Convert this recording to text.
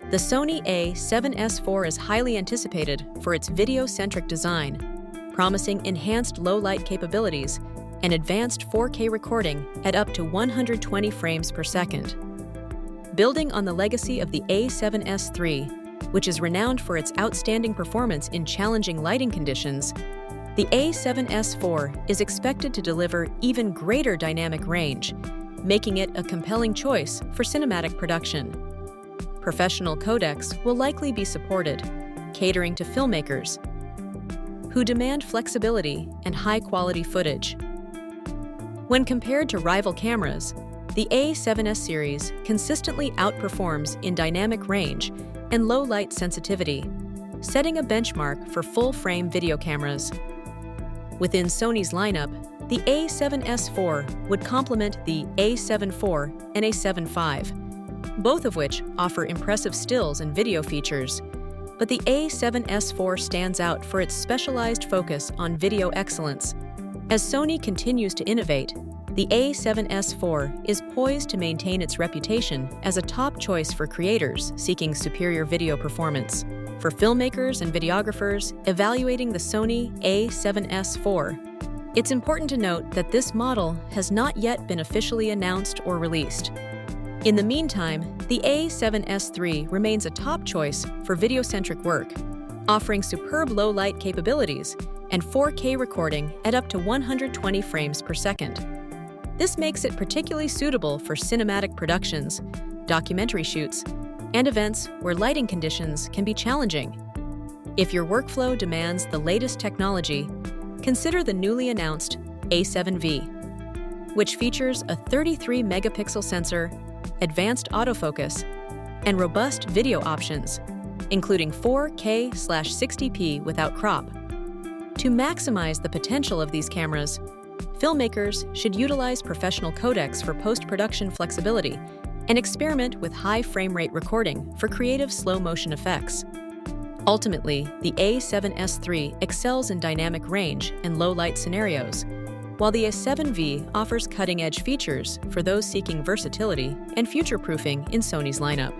The Sony A7S IV is highly anticipated for its video-centric design, promising enhanced low-light capabilities and advanced 4K recording at up to 120 frames per second. Building on the legacy of the A7S III, which is renowned for its outstanding performance in challenging lighting conditions, the A7S IV is expected to deliver even greater dynamic range, making it a compelling choice for cinematic production. Professional codecs will likely be supported, catering to filmmakers who demand flexibility and high-quality footage. When compared to rival cameras, the A7S series consistently outperforms in dynamic range and low-light sensitivity, setting a benchmark for full-frame video cameras. Within Sony's lineup, the A7S IV would complement the A7 IV and A7 V, both of which offer impressive stills and video features. But the A7S IV stands out for its specialized focus on video excellence. As Sony continues to innovate, the A7S IV is poised to maintain its reputation as a top choice for creators seeking superior video performance. For filmmakers and videographers evaluating the Sony A7S IV, it's important to note that this model has not yet been officially announced or released. In the meantime, the A7S III remains a top choice for video-centric work, offering superb low-light capabilities and 4K recording at up to 120 frames per second. This makes it particularly suitable for cinematic productions, documentary shoots, and events where lighting conditions can be challenging. If your workflow demands the latest technology, consider the newly announced A7V, which features a 33-megapixel sensor, advanced autofocus, and robust video options, including 4K/60p without crop. To maximize the potential of these cameras, filmmakers should utilize professional codecs for post-production flexibility and experiment with high frame rate recording for creative slow-motion effects. Ultimately, the A7S III excels in dynamic range and low-light scenarios, while the A7V offers cutting-edge features for those seeking versatility and future-proofing in Sony's lineup.